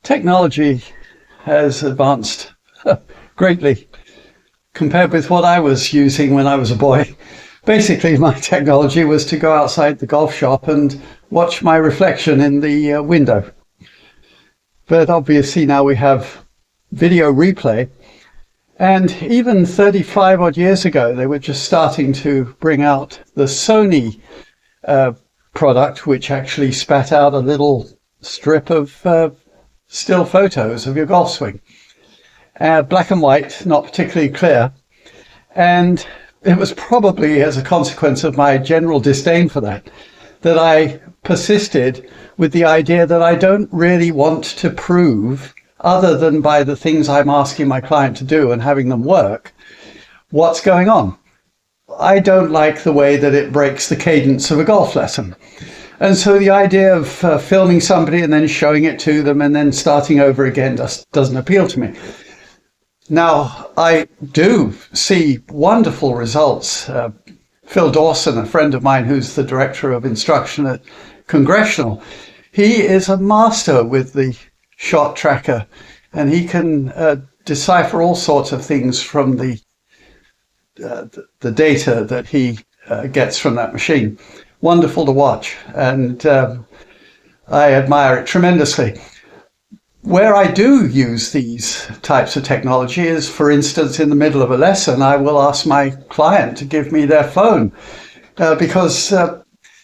Technology has advanced greatly compared with what I was using when I was a boy. Basically, my technology was to go outside the golf shop and watch my reflection in the window. But obviously now we have video replay. And even 35 odd years ago, they were just starting to bring out the Sony product, which actually spat out a little strip of still photos of your golf swing. Black and white, not particularly clear. And it was probably as a consequence of my general disdain for that I persisted with the idea that I don't really want to prove, other than by the things I'm asking my client to do and having them work, what's going on. I don't like the way that it breaks the cadence of a golf lesson. And so the idea of filming somebody and then showing it to them and then starting over again just doesn't appeal to me. Now, I do see wonderful results. Phil Dawson, a friend of mine who's the director of instruction at Congressional, he is a master with the shot tracker, and he can decipher all sorts of things from the data that he gets from that machine. Wonderful to watch, and I admire it tremendously. Where I do use these types of technology is, for instance, in the middle of a lesson, I will ask my client to give me their phone because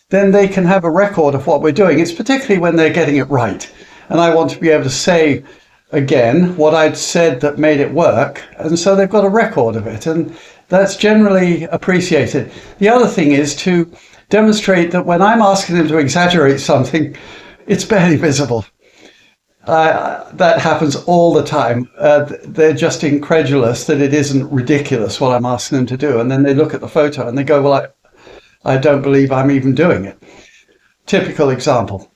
then they can have a record of what we're doing. It's particularly when they're getting it right. And I want to be able to say again what I'd said that made it work. And so they've got a record of it. And that's generally appreciated. The other thing is to demonstrate that when I'm asking them to exaggerate something, it's barely visible. That happens all the time. They're just incredulous that it isn't ridiculous what I'm asking them to do. And then they look at the photo and they go, well, I don't believe I'm even doing it. Typical example.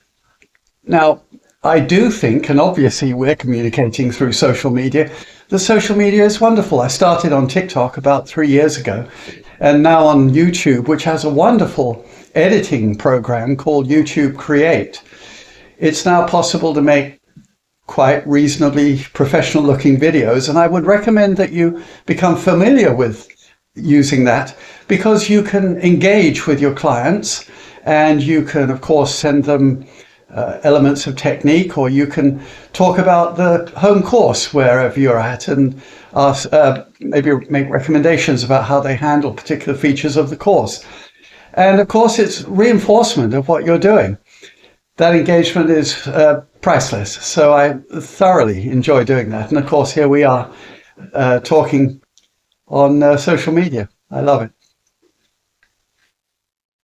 Now, I do think, and obviously we're communicating through social media, that social media is wonderful. I started on TikTok about 3 years ago, and now on YouTube, which has a wonderful editing program called YouTube Create. It's now possible to make quite reasonably professional looking videos, and I would recommend that you become familiar with using that, because you can engage with your clients and you can of course send them elements of technique, or you can talk about the home course wherever you're at and ask, maybe make recommendations about how they handle particular features of the course. And of course it's reinforcement of what you're doing. That engagement is priceless. So I thoroughly enjoy doing that. And of course here we are talking on social media. I love it.